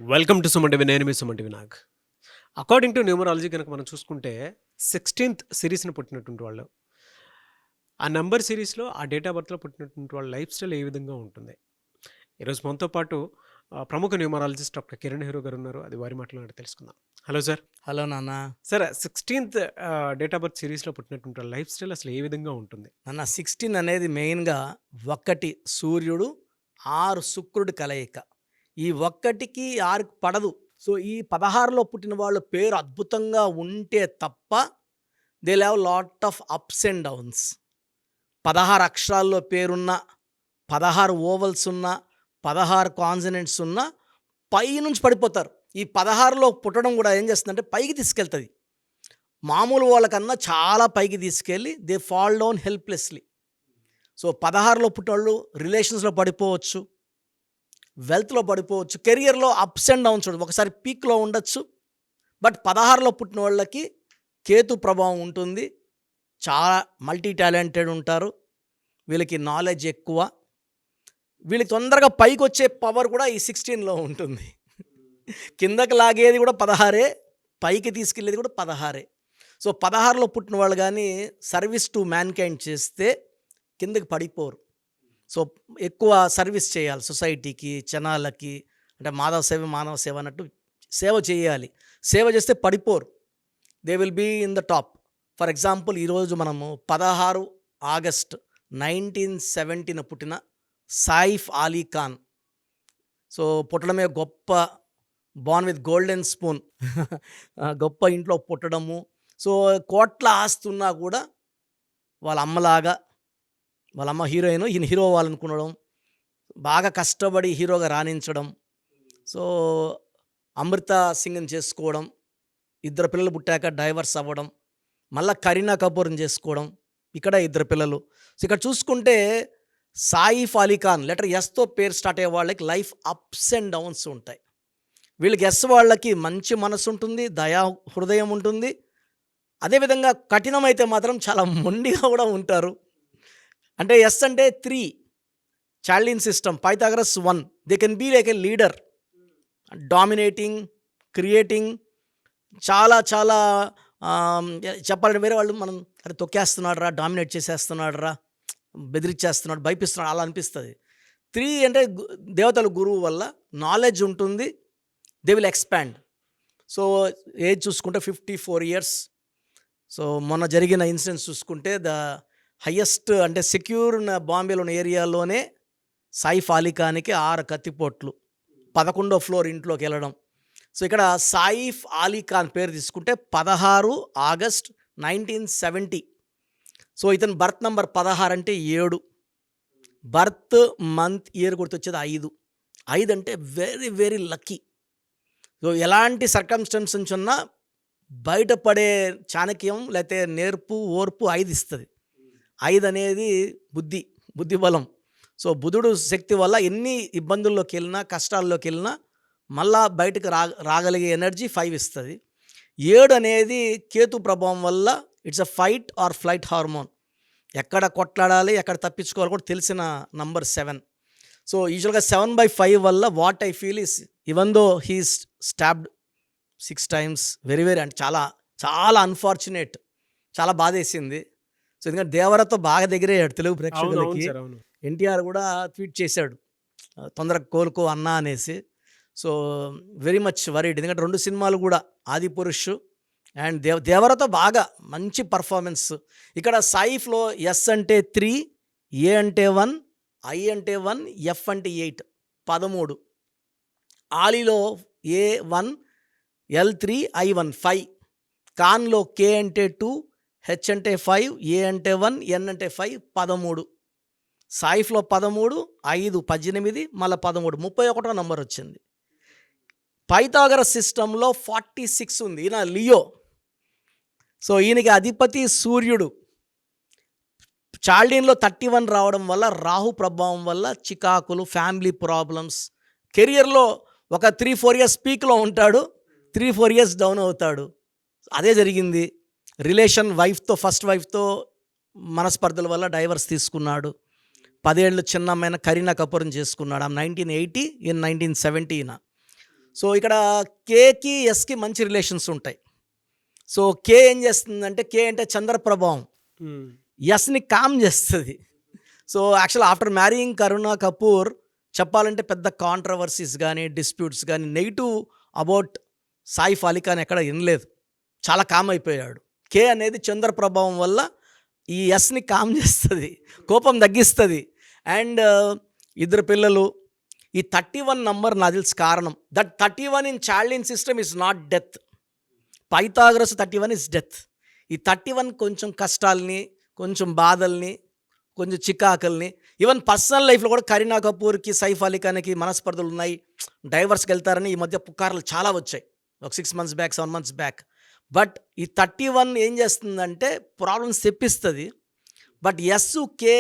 Welcome to Suman TV. నేను మీ Suman TV Nag. According to numerology కనుక మనం చూసుకుంటే 16th సిరీస్ని పుట్టినటువంటి వాళ్ళు, ఆ నంబర్ సిరీస్లో ఆ డేట్ ఆఫ్ బర్త్లో పుట్టినటువంటి వాళ్ళ లైఫ్ స్టైల్ ఏ విధంగా ఉంటుంది. ఈరోజు మనతో పాటు ప్రముఖ న్యూమరాలజిస్ట్ డాక్టర్ కిరణ్ హీరో గారు ఉన్నారు. అది వారి మాటలో తెలుసుకుందాం. Hello sir. హలో నాన్న. Sir, 16th date of birth సిరీస్లో పుట్టినటువంటి వాళ్ళ లైఫ్ స్టైల్ అసలు ఏ విధంగా ఉంటుంది? నాన్న 16 అనేది మెయిన్గా 1 సూర్యుడు 6 శుక్రుడు కలయిక. ఈ 1కి 6కి పడదు. సో ఈ 16లో పుట్టిన వాళ్ళ పేరు అద్భుతంగా ఉంటే తప్ప they have lot of ups and downs. 16 అక్షరాల్లో పేరున్న, 16 ఓవల్స్ ఉన్న, 16 కాన్సనెంట్స్ ఉన్న పైనుంచి పడిపోతారు. ఈ 16లో పుట్టడం కూడా ఏం చేస్తుందంటే పైకి తీసుకెళ్తుంది. మామూలు వాళ్ళకన్నా చాలా పైకి తీసుకెళ్ళి they fall down helplessly. So 16లో పుట్టిన వాళ్ళు రిలేషన్స్లో పడిపోవచ్చు, వెల్త్లో పడిపోవచ్చు, కెరియర్లో అప్స్ అండ్ డౌన్స్ ఉండదు. ఒకసారి పీక్లో ఉండొచ్చు. బట్ 16లో పుట్టిన వాళ్ళకి కేతు ప్రభావం ఉంటుంది. చాలా మల్టీ టాలెంటెడ్ ఉంటారు. వీళ్ళకి నాలెడ్జ్ ఎక్కువ. వీళ్ళకి తొందరగా పైకి వచ్చే పవర్ కూడా ఈ 16లో ఉంటుంది. కిందకి లాగేది కూడా 16, పైకి తీసుకెళ్ళేది కూడా 16. సో 16లో పుట్టిన వాళ్ళు కానీ సర్వీస్ టు మ్యాన్కైండ్ చేస్తే కిందకి పడిపోరు. సో ఎక్కువ సర్వీస్ చేయాలి సొసైటీకి, జనాలకి. అంటే మాధవ సేవ మానవ సేవ అన్నట్టు సేవ చేయాలి. సేవ చేస్తే పడిపోరు. They will be in the top. For example ఈరోజు మనము 16 ఆగస్ట్ 1970 పుట్టిన సైఫ్ అలీ ఖాన్. సో పుట్టడమే గొప్ప, బాన్ విత్ గోల్డెన్ స్పూన్. గొప్ప ఇంట్లో పుట్టడము. సో కోట్ల ఆస్తున్నా కూడా వాళ్ళ అమ్మలాగా, వాళ్ళ అమ్మ హీరోయిన్, ఈయన హీరో అవ్వాలనుకునడం, బాగా కష్టపడి హీరోగా రాణించడం. సో అమృత సింగ్ని చేసుకోవడం, 2 పిల్లలు పుట్టాక డైవర్స్ అవ్వడం, మళ్ళీ కరీనా కపూర్ని చేసుకోవడం, ఇక్కడ 2 పిల్లలు. సో ఇక్కడ చూసుకుంటే సాయిఫ్ అలీ ఖాన్ లెటర్ ఎస్తో పేరు స్టార్ట్ అయ్యే వాళ్ళకి లైఫ్ అప్స్ అండ్ డౌన్స్ ఉంటాయి. వీళ్ళకి ఎస్ వాళ్ళకి మంచి మనసు ఉంటుంది, దయా హృదయం ఉంటుంది. అదేవిధంగా కఠినమైతే మాత్రం చాలా మొండిగా కూడా ఉంటారు. అంటే ఎస్ అంటే 3 Chaldean system, Pythagoras 1. They can be like a leader, dominating, creating. చాలా చాలా చెప్పాలంటే వేరే వాళ్ళు మనం అరే తొక్కేస్తున్నాడు రా, డామినేట్ చేసేస్తున్నాడు రా, బెదిరించేస్తున్నాడు, భయపిస్తున్నాడు అలా అనిపిస్తుంది. 3 అంటే దేవతల గురువు వల్ల నాలెడ్జ్ ఉంటుంది. They will expand. So age చూసుకుంటే 54 ఇయర్స్. సో మొన్న జరిగిన ఇన్సిడెంట్స్ చూసుకుంటే ద హయ్యెస్ట్ అంటే సెక్యూర్ ఉన్న బాంబేలో ఉన్న ఏరియాలోనే సైఫ్ అలీ ఖాన్కి 6 కత్తిపోట్లు, 11వ ఫ్లోర్ ఇంట్లోకి వెళ్ళడం. సో ఇక్కడ సైఫ్ అలీ ఖాన్ పేరు తీసుకుంటే 16 ఆగస్ట్ 1970. సో ఇతని బర్త్ నంబర్ 16 అంటే 7, బర్త్ మంత్ ఇయర్ గుర్తొచ్చేది 5. 5 అంటే వెరీ వెరీ లక్కీ. సో ఎలాంటి సర్కమ్స్టెన్స్ నుంచి ఉన్నా బయటపడే చాణక్యం లేకపోతే నేర్పు, ఓర్పు 5 ఇస్తుంది. 5 అనేది బుద్ధి బలం. సో బుధుడు శక్తి వల్ల ఎన్ని ఇబ్బందుల్లోకి వెళ్ళినా, కష్టాల్లోకి వెళ్ళినా మళ్ళా బయటకు రాగలిగే ఎనర్జీ 5 ఇస్తుంది. 7 అనేది కేతు ప్రభావం వల్ల it's a fight or flight hormone. ఎక్కడ కొట్లాడాలి, ఎక్కడ తప్పించుకోవాలి కూడా తెలిసిన నంబర్ 7. సో యూజువల్గా 7/5 వల్ల what I feel is even though he stabbed 6 times, very very అంటే చాలా చాలా అన్ఫార్చునేట్, చాలా బాధేసింది. సో ఎందుకంటే దేవరతో బాగా దగ్గరయ్యాడు తెలుగు ప్రేక్షకులకి. ఎన్టీఆర్ కూడా ట్వీట్ చేశాడు తొందరగా కోలుకో అన్నా అనేసి. So very much worried. ఎందుకంటే 2 సినిమాలు కూడా ఆదిపురుష్ అండ్ దేవరతో బాగా మంచి పర్ఫార్మెన్స్. ఇక్కడ సైఫ్లో ఎస్ అంటే 3, ఏ అంటే 1, ఐ అంటే 1, ఎఫ్ అంటే 8, 13. ఆలీలో A1, L3, I1, 5. ఖాన్లో కే అంటే 2, హెచ్ అంటే 5, ఏ అంటే 1, ఎన్ అంటే 5, 13. సాయిఫ్లో 13, 5, 18, మళ్ళీ 13, 31వ నంబర్ వచ్చింది. పైథాగరస్ సిస్టంలో 46 ఉంది. ఈయన లియో. సో ఈయనకి అధిపతి సూర్యుడు. చాల్డీన్లో 31 రావడం వల్ల, రాహు ప్రభావం వల్ల చికాకులు, ఫ్యామిలీ ప్రాబ్లమ్స్, కెరియర్లో ఒక 3-4 ఇయర్స్ పీక్లో ఉంటాడు, 3-4 ఇయర్స్ డౌన్ అవుతాడు. అదే జరిగింది. రిలేషన్ ఫస్ట్ వైఫ్తో మనస్పర్ధల వల్ల డైవర్స్ తీసుకున్నాడు. 10 ఏళ్ళు చిన్న అమ్మాయిన కరీనా కపూర్ని చేసుకున్నాడు. 1980 in 1970. సో ఇక్కడ కేకి ఎస్కి మంచి రిలేషన్స్ ఉంటాయి. సో కే ఏం చేస్తుందంటే, కే అంటే చంద్ర ప్రభావం, హ్మ్. ఎస్ని కామ్ చేస్తుంది. సో యాక్చువల్ ఆఫ్టర్ మ్యారీయింగ్ కరుణా కపూర్ చెప్పాలంటే పెద్ద కాంట్రవర్సీస్ కానీ డిస్ప్యూట్స్ కానీ నెగిటివ్ అబౌట్ సాయిఫ్ అలీ ఖాన్ ఎక్కడ వినలేదు. చాలా కామ్ అయిపోయాడు. కే అనేది చంద్ర ప్రభావం వల్ల ఈ ఎస్ని కామ్ చేస్తుంది, కోపం తగ్గిస్తుంది. అండ్ ఇద్దరు పిల్లలు. ఈ 31 నంబర్ నాకు తెలిసి కారణం. That 31 in చార్లిన్ system is not death. Pythagoras 31 is death. ఈ 31 కొంచెం కష్టాలని, కొంచెం బాధల్ని, కొంచెం చికాకుల్ని, ఈవెన్ పర్సనల్ లైఫ్లో కూడా కరీనా కపూర్కి సైఫ్ అలీ ఖాన్కి మనస్పర్ధలు ఉన్నాయి, డైవర్స్కి వెళ్తారని ఈ మధ్య పుకార్లు చాలా వచ్చాయి, ఒక 6 months back, 7 months back. But ఈ 31 ఏం చేస్తుందంటే ప్రాబ్లమ్స్ తెప్పిస్తుంది. బట్ కే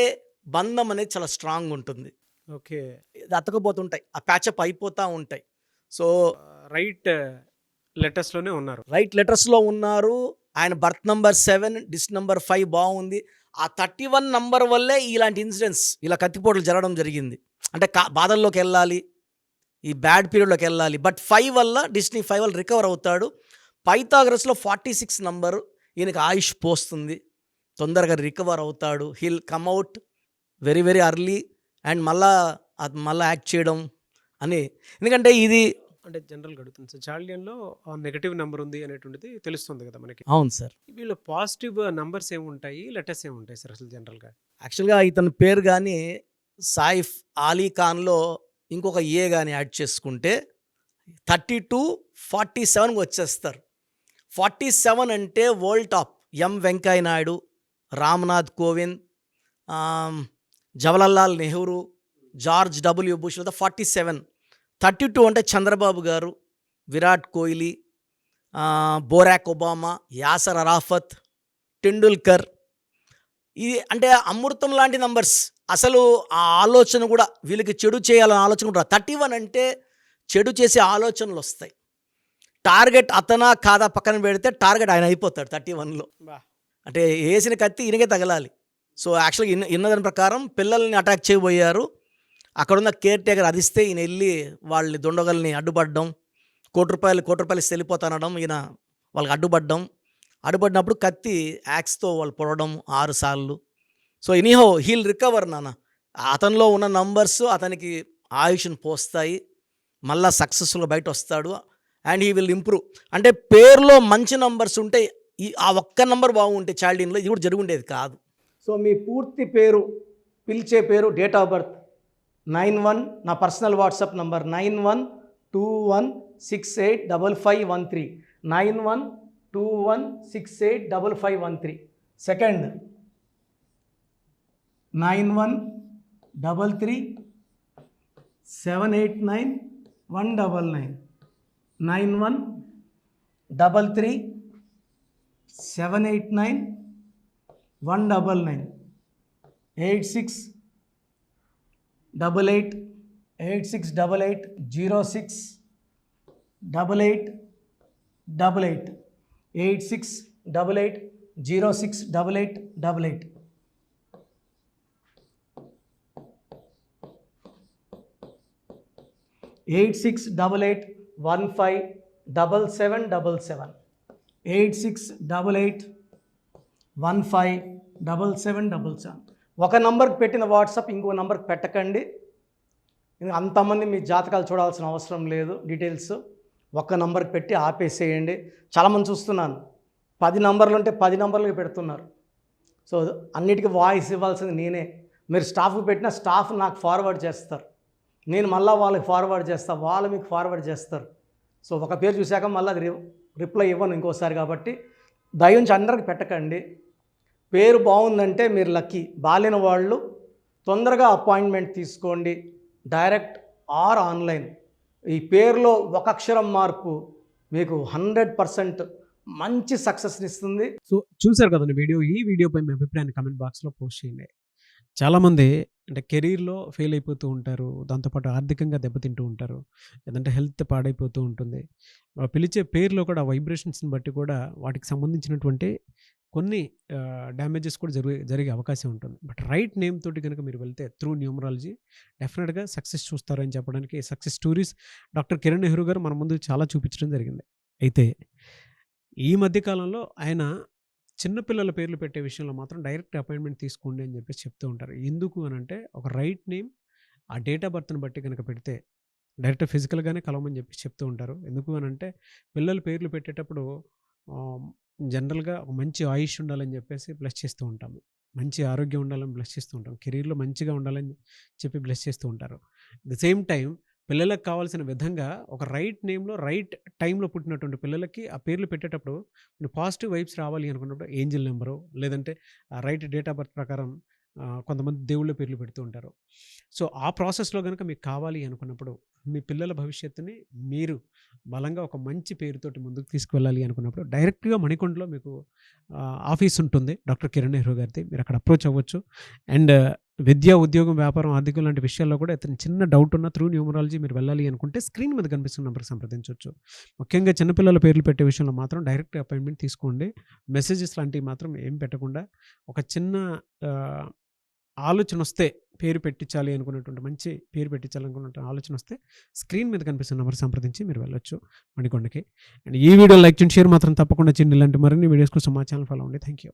బంధం అనేది చాలా స్ట్రాంగ్ ఉంటుంది. ఓకే. ఇది అతకపోతుంటాయి, ఆ ప్యాచప్ అయిపోతూ ఉంటాయి. సో రైట్ లెటర్స్‌లోనే ఉన్నారు. రైట్ లెటర్స్లో ఉన్నారు. ఆయన బర్త్ నంబర్ 7, డిస్ నంబర్ 5 బాగుంది. ఆ 31 నంబర్ వల్లే ఇలాంటి ఇన్సిడెంట్స్, ఇలా కత్తిపోట్లు జరగడం జరిగింది. అంటే బాధల్లోకి వెళ్ళాలి, ఈ బ్యాడ్ పీరియడ్లోకి వెళ్ళాలి. బట్ 5 వల్ల, డిస్నీ 5 వల్ల రికవర్ అవుతాడు. పైథాగరస్లో 46 నంబరు ఈయనకి ఆయుష్ పోస్తుంది, తొందరగా రికవర్ అవుతాడు. He'll come out very very early and మళ్ళా యాక్ట్ చేయడం అని. ఎందుకంటే ఇది అంటే జనరల్‌గా అడుగుతుంది సార్. చార్లియన్‌లో నెగెటివ్ నంబర్ ఉంది అనేటువంటిది తెలుస్తుంది కదా మనకి. అవును సార్. వీళ్ళు పాజిటివ్ నంబర్స్ ఏముంటాయి? లెటర్స్ ఏముంటాయి సార్ అసలు జనరల్‌గా? యాక్చువల్గా ఇతని పేరు కానీ సాయిఫ్ అలీ ఖాన్లో ఇంకొక ఏ కానీ యాడ్ చేసుకుంటే 32, 47 వచ్చేస్తారు. 47 అంటే world top. M Venkaiah Naidu, Ramnath Kovind, Jawaharlal Nehru, George W Bush 47. 32 అంటే చంద్రబాబు గారు, Virat Kohli, Barack Obama, Yasser Arafat, Tendulkar. ఇది అంటే అమృతం లాంటి నంబర్స్. అసలు ఆ ఆలోచన కూడా, వీళ్ళకి చెడు చేయాలనే ఆలోచన కూడా 31 అంటే చెడు చేసే ఆలోచనలు వస్తాయి. టార్గెట్ అతనా కాదా పక్కన పెడితే టార్గెట్ ఆయన అయిపోతాడు 31లో. అంటే వేసిన కత్తి ఈయనకే తగలాలి. సో యాక్చువల్గా ఇన్నదాని ప్రకారం పిల్లల్ని అటాక్ చేయబోయారు. అక్కడున్న కేర్ టేకర్ అదిస్తే ఈయన వెళ్ళి వాళ్ళని దొండగల్ని అడ్డుపడడం, కోటి రూపాయలు ఇస్తే వెళ్ళిపోతానడం, ఈయన వాళ్ళకి అడ్డుపడినప్పుడు కత్తి యాక్స్తో వాళ్ళు పొడవడం 6 సార్లు. సో ఎనీహౌ హీల్ రికవర్ నాన్న. అతనిలో ఉన్న నంబర్స్ అతనికి ఆయుష్ని పోస్తాయి, మళ్ళా సక్సెస్ఫుల్గా బయట వస్తాడు అండ్ హీ విల్ ఇంప్రూవ్. అంటే పేరులో మంచి నంబర్స్ ఉంటే, ఆ ఒక్క నంబర్ బాగుంటే చార్లిన్లో ఇది కూడా జరుగుండేది కాదు. సో మీ పూర్తి పేరు, పిలిచే పేరు, డేట్ ఆఫ్ బర్త్ 91, నా personal WhatsApp number 9121685513, 9121685513. Second 9133789199, 9133789199, 8688068888, 8688068888. Eight 8688157777, 8688157777. ఒక నంబర్కి పెట్టిన వాట్సాప్ ఇంకో నంబర్కి పెట్టకండి. అంతమంది మీ జాతకాలు చూడాల్సిన అవసరం లేదు. డీటెయిల్స్ ఒక్క నంబర్కి పెట్టి ఆపేసేయండి. చాలామంది చూస్తున్నాను 10 నంబర్లు ఉంటే 10 నంబర్లకి పెడుతున్నారు. సో అన్నిటికీ వాయిస్ ఇవ్వాల్సింది నేనే. మీరు స్టాఫ్కి పెట్టిన స్టాఫ్ నాకు ఫార్వర్డ్ చేస్తారు, నేను మళ్ళీ వాళ్ళకి ఫార్వర్డ్ చేస్తాను, వాళ్ళు మీకు ఫార్వర్డ్ చేస్తారు. సో ఒక పేరు చూశాక మళ్ళీ అది రిప్లై ఇవ్వను ఇంకోసారి. కాబట్టి దయించి అందరికి పెట్టకండి. పేరు బాగుందంటే మీరు లక్కీ. బాలేని వాళ్ళు తొందరగా అపాయింట్మెంట్ తీసుకోండి, డైరెక్ట్ ఆర్ ఆన్లైన్. ఈ పేరులో ఒక అక్షరం మార్పు మీకు 100% మంచి సక్సెస్ని ఇస్తుంది. సో చూసారు కదండి వీడియో. ఈ వీడియోపై మీ అభిప్రాయాన్ని కామెంట్ బాక్స్లో పోస్ట్ చేయండి. చాలామంది అంటే కెరీర్లో ఫెయిల్ అయిపోతూ ఉంటారు, దాంతోపాటు ఆర్థికంగా దెబ్బతింటూ ఉంటారు, లేదంటే హెల్త్ పాడైపోతూ ఉంటుంది. పిలిచే పేరులో కూడా వైబ్రేషన్స్ని బట్టి కూడా వాటికి సంబంధించినటువంటి కొన్ని డ్యామేజెస్ కూడా జరిగే అవకాశం ఉంటుంది. బట్ రైట్ నేమ్ తోటి గనుక మీరు వెళ్తే త్రూ న్యూమరాలజీ డెఫినిట్‌గా సక్సెస్ చూస్తారని చెప్పడానికి success stories doctor Kiran Nehru గారు మన ముందు చాలా చూపించడం జరిగింది. అయితే ఈ మధ్య కాలంలో ఆయన చిన్న పిల్లల పేర్లు పెట్టే విషయంలో మాత్రం డైరెక్ట్ అపాయింట్మెంట్ తీసుకోండి అని చెప్పేసి చెప్తూ ఉంటారు. ఎందుకు అనంటే ఒక రైట్ నేమ్ ఆ డేట్ ఆఫ్ బర్త్‌ని బట్టి గనక పెడితే డైరెక్ట్ ఫిజికల్‌గానే కలవమని చెప్పేసి చెప్తూ ఉంటారు. ఎందుకు అనంటే పిల్లల పేర్లు పెట్టేటప్పుడు ఆహ్, జనరల్‌గా ఒక మంచి ఆయుష్ ఉండాలని చెప్పేసి బ్లెస్ చేస్తూ ఉంటాము. మంచి ఆరోగ్యం ఉండాలని బ్లెస్ చేస్తూ ఉంటాం. కెరీర్‌లో మంచిగా ఉండాలని చెప్పి బ్లెస్ చేస్తూ ఉంటారు. అట్ ద సేమ్ టైమ్ పిల్లలకు కావాల్సిన విధంగా ఒక రైట్ నేమ్‌లో రైట్ టైమ్‌లో పుట్టినటువంటి పిల్లలకి ఆ పేర్లు పెట్టేటప్పుడు పాజిటివ్ వైబ్స్ రావాలి అనుకున్నప్పుడు ఏంజెల్ నంబరు లేదంటే రైట్ డేట్ ఆఫ్ బర్త్ ప్రకారం కొంతమంది దేవుళ్ళ పేర్లు పెడుతూ ఉంటారు. సో, ఆ ప్రాసెస్‌లో గనుక మీకు కావాలి అనుకున్నప్పుడు మీ పిల్లల భవిష్యత్తుని మీరు బలంగా ఒక మంచి పేరుతోటి ముందుకు తీసుకువెళ్ళాలి అనుకున్నప్పుడు డైరెక్ట్‌గా మణికొండలో మీకు ఆఫీస్ ఉంటుంది. డాక్టర్ కిరణ్ నెహ్రూ గారిది. మీరు అక్కడ అప్రోచ్ అవ్వచ్చు. అండ్ విద్య, ఉద్యోగం, వ్యాపారం, ఆర్థికం లాంటి విషయాల్లో కూడా ఏదైనా చిన్న డౌట్ ఉన్నా త్రూ న్యూమరాలజీ మీరు వెళ్ళాలి అనుకుంటే స్క్రీన్ మీద కనిపిస్తున్న నంబర్‌కి సంప్రదించొచ్చు. ముఖ్యంగా చిన్న పిల్లల పేర్లు పెట్టే విషయంలో మాత్రం డైరెక్ట్ అపాయింట్మెంట్ తీసుకోండి. మెసేజెస్ లాంటివి మాత్రం ఏం పెట్టకుండా ఒక చిన్న ఆహ్, ఆలోచనొస్తే పేరు పెట్టించాలి అనుకున్నటువంటి మంచి పేరు పెట్టించాలనుకున్న ఆలోచనొస్తే స్క్రీన్ మీద కనిపిస్తున్న నంబర్ సంప్రదించి మీరు వెళ్ళొచ్చు మణికొండకి. అండ్ ఈ వీడియో లైక్ చేయండి, షేర్ మాత్రం తప్పకుండా చేయండి. ఇలాంటి మరిన్ని వీడియోస్ కోసం మా ఛానల్ ఫాలో అవ్వండి. Thank you.